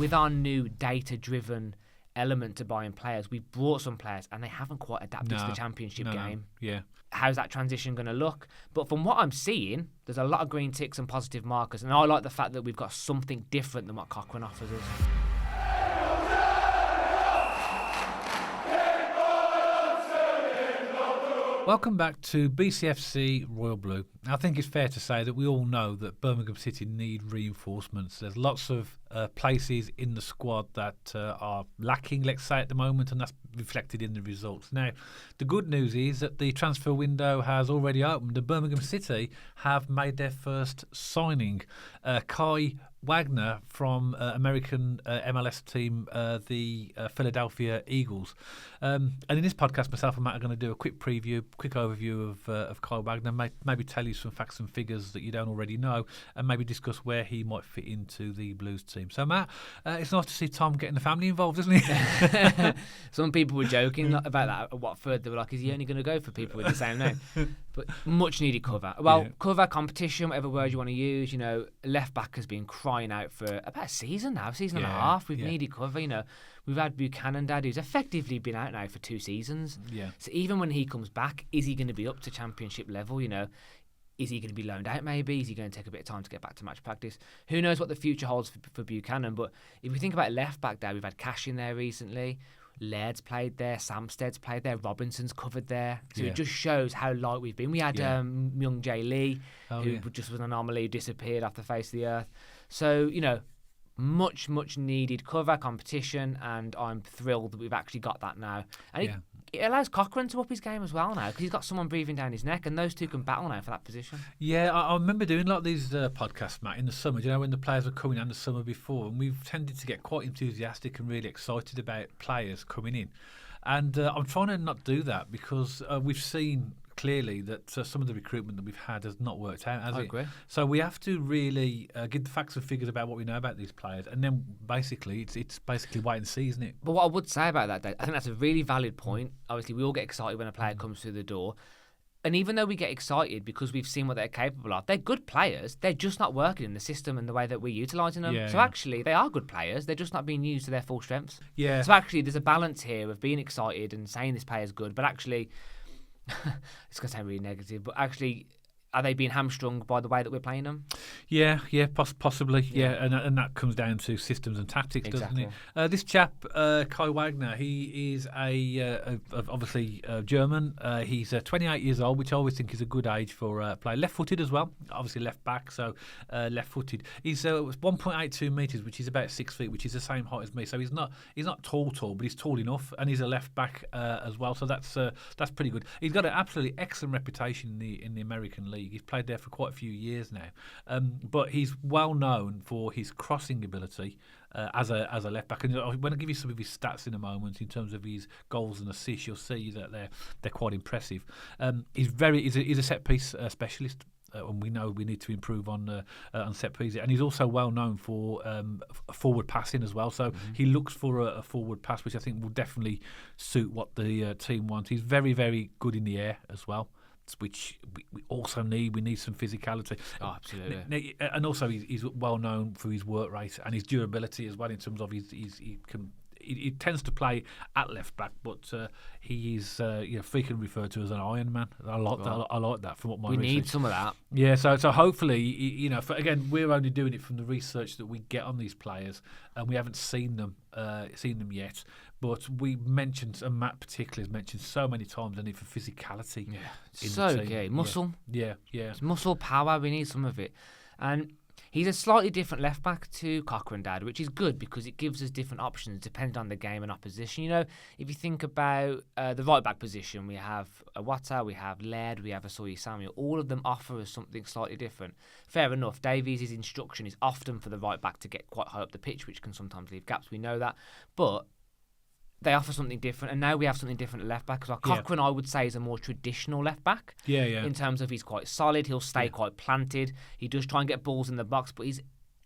with our new data-driven element to buying players, we've brought some players and they haven't quite adapted to the championship game. Yeah. How's that transition going to look? But from what I'm seeing, there's a lot of green ticks and positive markers, and I like the fact that we've got something different than what Cochrane offers us. Welcome back to BCFC Royal Blue. I think it's fair to say that we all know that Birmingham City need reinforcements. There's lots of places in the squad that are lacking, let's say, at the moment, and that's reflected in the results. Now, the good news is that the transfer window has already opened, and Birmingham City have made their first signing. Kai Wagner from American MLS team, the Philadelphia Eagles. And in this podcast, myself and Matt are going to do a quick overview of Kai Wagner, maybe tell you some facts and figures that you don't already know, and maybe discuss where he might fit into the Blues team. So, Matt, it's nice to see Tom getting the family involved, isn't he? Some people were joking about that at Watford. They were like, is he only going to go for people with the same name? But much needed cover. Well, cover, competition, whatever word you want to use. Left back has been crying out for about a season now, season and a half. We've needed cover. We've had Buchanan Dad, who's effectively been out now for 2 seasons. Yeah. So even when he comes back, is he going to be up to championship level? Is he going to be loaned out maybe? Is he going to take a bit of time to get back to match practice? Who knows what the future holds for Buchanan? But if we think about left back there, we've had Cash in there recently. Laird's played there, Samstead's played there, Robinson's covered there. So it just shows how light we've been. We had Myung Jae Lee, who just was an anomaly, who disappeared off the face of the earth. So, much needed cover, competition, and I'm thrilled that we've actually got that now. And it allows Cochrane to up his game as well now, because he's got someone breathing down his neck, and those two can battle now for that position. Yeah, I remember doing a lot of these podcasts, Matt, in the summer, when the players were coming in the summer before, and we've tended to get quite enthusiastic and really excited about players coming in. And I'm trying to not do that, because we've seen clearly that some of the recruitment that we've had has not worked out, has it? I agree. So we have to really give the facts and figures about what we know about these players, and then basically it's basically wait and see, isn't it? But what I would say about that, Dave, I think that's a really valid point. Obviously, we all get excited when a player comes through the door. And even though we get excited because we've seen what they're capable of, they're good players. They're just not working in the system and the way that we're utilising them. So actually, they are good players. They're just not being used to their full strengths. Yeah. So actually, there's a balance here of being excited and saying this player's good, but actually, it's going to sound really negative, but actually, are they being hamstrung by the way that we're playing them? Yeah, possibly. Yeah, and that comes down to systems and tactics, Exactly. doesn't it? This chap, Kai Wagner, he is obviously German. He's 28 years old, which I always think is a good age for a player. Left-footed as well, obviously left back, so left-footed. He's 1.82 metres, which is about 6 feet, which is the same height as me. So he's not tall, but he's tall enough, and he's a left back as well. So that's pretty good. He's got an absolutely excellent reputation in the American League. He's played there for quite a few years now, but he's well known for his crossing ability as a left back. And when I give you some of his stats in a moment in terms of his goals and assists, you'll see that they're quite impressive. He's a set piece specialist. And we know we need to improve on set pieces, and he's also well known for forward passing as well. So he looks for a forward pass, which I think will definitely suit what the team wants. He's very, very good in the air as well, which we also need. We need some physicality. Oh, absolutely. And also he's well known for his work rate and his durability as well, in terms of he tends to play at left back, but he is frequently referred to as an Iron Man. I like that from what my we research. need some of that. Yeah, so hopefully, again, we're only doing it from the research that we get on these players, and we haven't seen them yet. But we mentioned, and Matt particularly has mentioned so many times, the need for physicality. Yeah, so okay, muscle. Yeah. It's muscle power. We need some of it, and he's a slightly different left back to Cochrane Dad, which is good because it gives us different options depending on the game and opposition. If you think about the right back position, we have Wata, we have Laird, we have Asoya Samuel. All of them offer us something slightly different. Fair enough, Davies' instruction is often for the right back to get quite high up the pitch, which can sometimes leave gaps. We know that, but they offer something different, and now we have something different at left back. Because Cochrane, I would say, is a more traditional left back. Yeah. In terms of he's quite solid, he'll stay quite planted. He does try and get balls in the box, but he's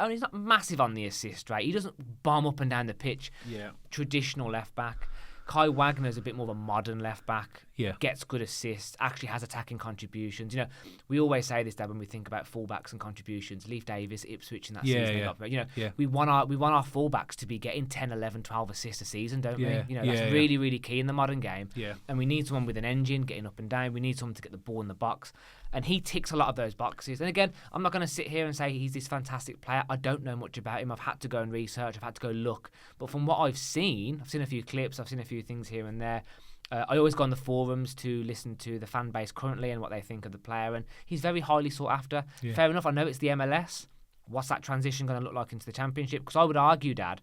not massive on the assist rate. He doesn't bomb up and down the pitch. Yeah. Traditional left back. Kai Wagner's a bit more of a modern left back. Yeah. Gets good assists, actually has attacking contributions. You know, we always say this, Dad, when we think about fullbacks and contributions. Leif Davis, Ipswich in that season. They got, you know, we want our fullbacks to be getting 10, 11, 12 assists a season, don't we? You know, that's really, really key in the modern game. Yeah. And we need someone with an engine getting up and down. We need someone to get the ball in the box. And he ticks a lot of those boxes. And again, I'm not going to sit here and say he's this fantastic player. I don't know much about him. I've had to go and research. I've had to go look. But from what I've seen a few clips. I've seen a few things here and there. I always go on the forums to listen to the fan base currently and what they think of the player. And he's very highly sought after. Yeah. Fair enough. I know it's the MLS. What's that transition going to look like into the Championship? Because I would argue, Dad,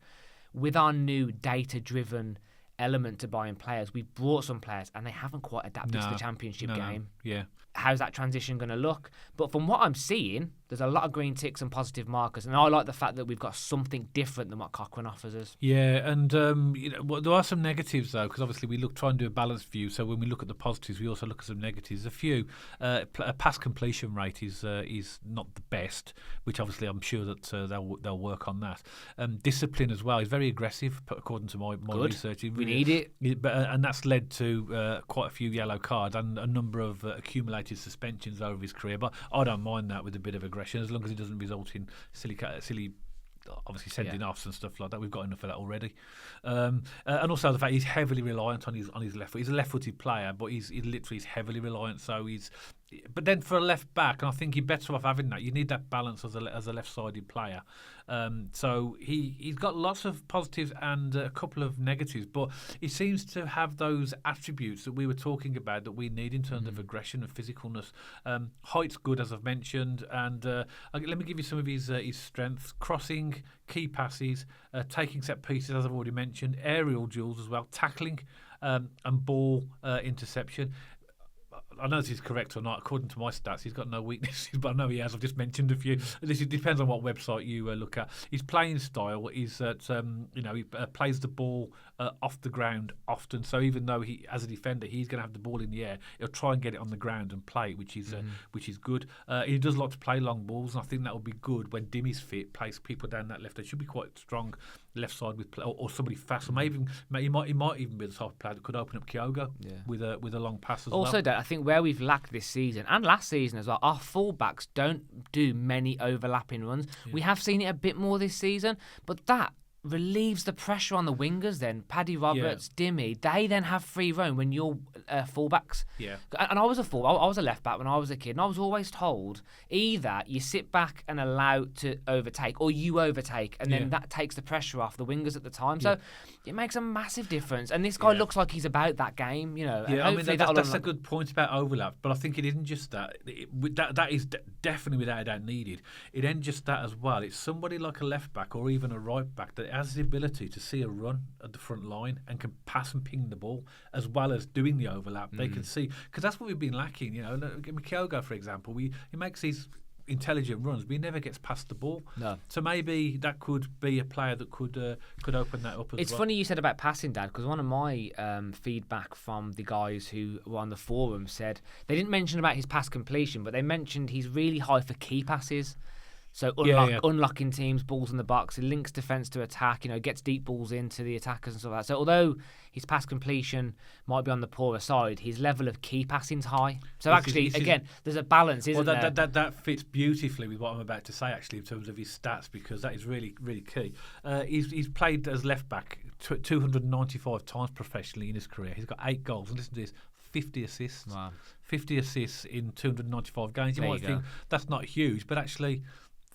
with our new data-driven element to buying players, we've brought some players and they haven't quite adapted to the Championship game. Yeah. How's that transition going to look? But from what I'm seeing, there's a lot of green ticks and positive markers, and I like the fact that we've got something different than what Cochrane offers us. Yeah, and you know, there are some negatives though, because obviously we try and do a balanced view. So when we look at the positives, we also look at some negatives. A few pass completion rate is not the best, which obviously I'm sure that they'll work on that. Discipline as well is very aggressive, according to my research. We need it, and that's led to quite a few yellow cards and a number of accumulated suspensions over his career. But I don't mind that with a bit of aggression, as long as it doesn't result in silly obviously sending offs and stuff like that. We've got enough of that already. And also the fact he's heavily reliant on his left foot. He's a left-footed player, but he's literally heavily reliant. So but then for a left back, and I think you're better off having that. You need that balance as a left-sided player. So he's got lots of positives and a couple of negatives, but he seems to have those attributes that we were talking about that we need in terms of aggression and physicalness. Height's good, as I've mentioned, and let me give you some of his strengths: crossing, key passes, taking set pieces, as I've already mentioned, aerial duels as well, tackling, and ball interception. I don't know if this is correct or not. According to my stats, he's got no weaknesses, but I know he has. I've just mentioned a few. This depends on what website you look at. His playing style is that he plays the ball off the ground often. So even though as a defender, he's going to have the ball in the air, he'll try and get it on the ground and play it, which is good. He does like to play long balls, and I think that will be good when Dimmy's fit. Plays people down that left. They should be quite strong left side with or somebody fast. Or maybe he might even be the type of player that could open up Kyogo with a long pass as well. Also, I think where we've lacked this season and last season as well, our fullbacks don't do many overlapping runs. We have seen it a bit more this season, but that relieves the pressure on the wingers then. Paddy Roberts, Dimmy, they then have free roam when you're fullbacks. Yeah. And I was a left back when I was a kid, and I was always told either you sit back and allow to overtake, or you overtake, and then that takes the pressure off the wingers at the time. So it makes a massive difference. And this guy looks like he's about that game, you know. Yeah, I mean, that's a good point about overlap, but I think it isn't just that. That is definitely without a doubt needed. It ain't just that as well. It's somebody like a left back or even a right back that has the ability to see a run at the front line and can pass and ping the ball as well as doing the overlap. They can see, because that's what we've been lacking. You know, Kyogo, for example, he makes these intelligent runs, but he never gets past the ball. No. So maybe that could be a player that could open that up as well. It's funny you said about passing, Dad, because one of my feedback from the guys who were on the forum said they didn't mention about his pass completion, but they mentioned he's really high for key passes. So unlocking teams, balls in the box, it links defence to attack, gets deep balls into the attackers and stuff like that. So although his pass completion might be on the poorer side, his level of key passing's high. So again, there's a balance, isn't there? That fits beautifully with what I'm about to say, actually, in terms of his stats, because that is really, really key. He's played as left back 295 times professionally in his career. He's got 8 goals, and listen to this, 50 assists. Wow. 50 assists in 295 games. You might think that's not huge, but actually,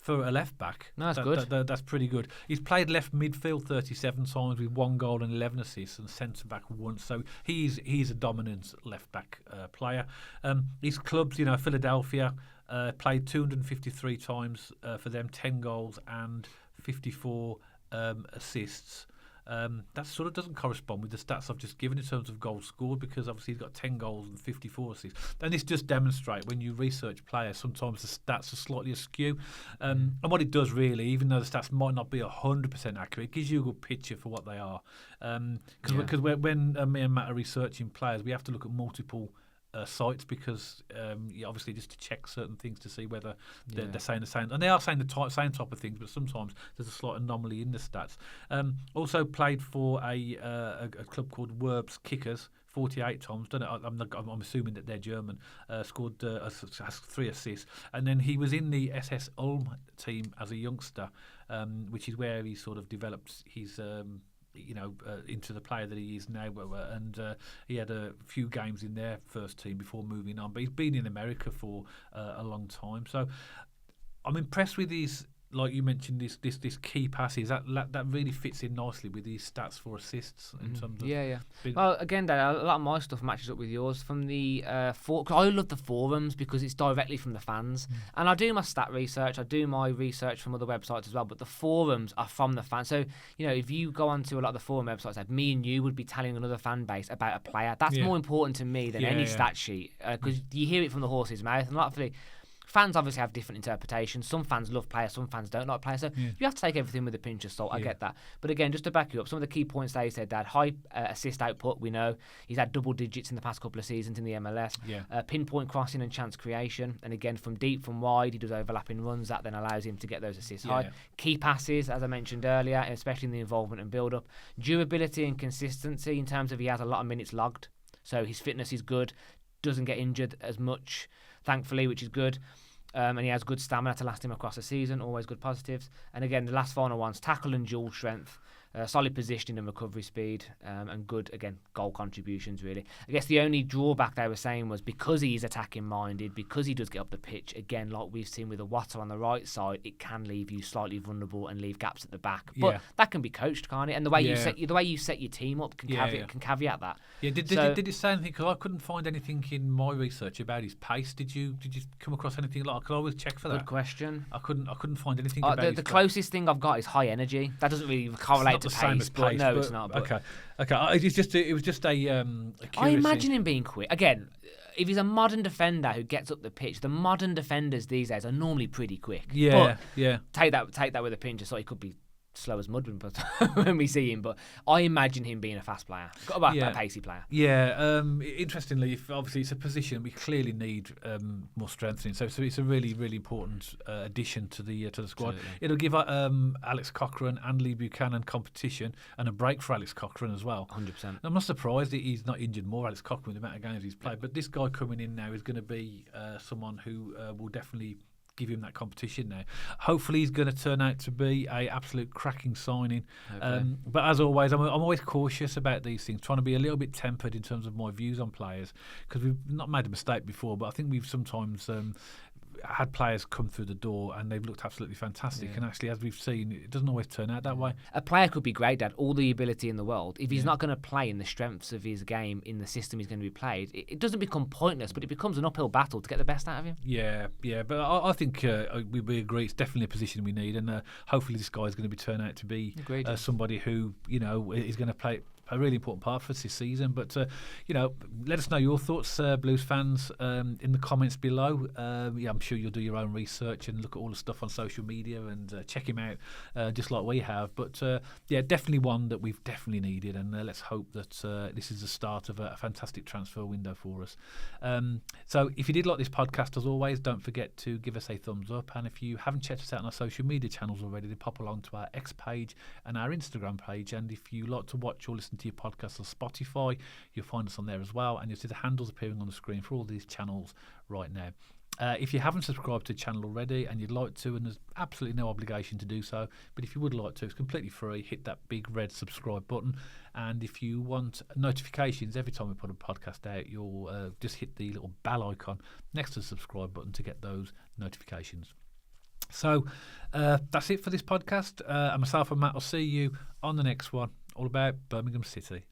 for a left back, that's good. That's pretty good. He's played left midfield 37 times with 1 goal and 11 assists, and centre back once. So he's a dominant left back player. His clubs, Philadelphia, played 253 times for them, 10 goals and 54 assists. That sort of doesn't correspond with the stats I've just given in terms of goals scored, because obviously he's got 10 goals and 54 assists. And this just demonstrates when you research players, sometimes the stats are slightly askew. And what it does really, even though the stats might not be 100% accurate, it gives you a good picture for what they are. Because when me and Matt are researching players, we have to look at multiple sites because obviously just to check certain things to see whether they're saying the same, and they are saying the same type of things, but sometimes there's a slight anomaly in the stats. Also played for a club called Werbs Kickers 48 times. Don't know, I'm assuming that they're German. Scored has 3 assists, and then he was in the SS Ulm team as a youngster, which is where he sort of developed his. Into the player that he is now, and he had a few games in their first team before moving on. But he's been in America for a long time, so I'm impressed with his. Like you mentioned, this key passes that really fits in nicely with these stats for assists in terms of Well, again, Dad, a lot of my stuff matches up with yours from the cause I love the forums because it's directly from the fans, and I do my stat research, I do my research from other websites as well, but the forums are from the fans. So if you go onto a lot of the forum websites, like me and you would be telling another fan base about a player. That's more important to me than any stat sheet because you hear it from the horse's mouth, and a lot of the fans obviously have different interpretations. Some fans love players, some fans don't like players. So you have to take everything with a pinch of salt. I get that. But again, just to back you up, some of the key points that he said, Dad, high assist output, we know. He's had double digits in the past couple of seasons in the MLS. Pinpoint crossing and chance creation. And again, from deep, from wide, he does overlapping runs. That then allows him to get those assists high. Key passes, as I mentioned earlier, especially in the involvement and build-up. Durability and consistency in terms of he has a lot of minutes logged. So his fitness is good. Doesn't get injured as much, thankfully, which is good. And he has good stamina to last him across the season, always good positives. And again, the last final ones, tackle and dual strength, solid positioning and recovery speed, and good, again, goal contributions, really. I guess the only drawback they were saying was because he is attacking minded, because he does get up the pitch, again, like we've seen with a Water on the right side, it can leave you slightly vulnerable and leave gaps at the back. But that can be coached, can't it? And the way you set your team up can caveat that. Yeah, did it say anything? Because I couldn't find anything in my research about his pace. Did you come across anything like? I could always check for that. Good question. I couldn't find anything about the closest thing I've got is high energy. That doesn't really correlate to pace, but no, it's not. But okay. It was just a I imagine him being quick. Again, if he's a modern defender who gets up the pitch, the modern defenders these days are normally pretty quick. Take that with a pinch of salt. He could be slow as mud when we see him, but I imagine him being a fast player, a pacey player. Interestingly, obviously it's a position we clearly need more strengthening, so it's a really, really important addition to the squad. Absolutely. It'll give Alex Cochrane and Lee Buchanan competition and a break for Alex Cochrane as well. 100%. I'm not surprised that he's not injured more, Alex Cochrane, with the amount of games he's played, but this guy coming in now is going to be someone who will definitely give him that competition now. Hopefully he's going to turn out to be a absolute cracking signing. But as always, I'm always cautious about these things, trying to be a little bit tempered in terms of my views on players, because we've not made a mistake before, but I think we've sometimes had players come through the door and they've looked absolutely fantastic, and actually, as we've seen, it doesn't always turn out that way. A player could be great, Dad, all the ability in the world. If he's not going to play in the strengths of his game, in the system he's going to be played, it doesn't become pointless, but it becomes an uphill battle to get the best out of him. But I think we agree it's definitely a position we need, and hopefully this guy is going to turn out to be somebody who is going to play a really important part for us this season. But let us know your thoughts, Blues fans, in the comments below. I'm sure you'll do your own research and look at all the stuff on social media and check him out, just like we have. But definitely one that we've definitely needed, and let's hope that this is the start of a fantastic transfer window for us. So if you did like this podcast, as always, don't forget to give us a thumbs up, and if you haven't checked us out on our social media channels already, then pop along to our X page and our Instagram page. And if you like to watch or listen to your podcast on Spotify, you'll find us on there as well, and you'll see the handles appearing on the screen for all these channels right now. If you haven't subscribed to the channel already and you'd like to, and there's absolutely no obligation to do so, but if you would like to, it's completely free. Hit that big red subscribe button, and if you want notifications every time we put a podcast out, you'll just hit the little bell icon next to the subscribe button to get those notifications. So that's it for this podcast. And myself and Matt will see you on the next one, all about Birmingham City.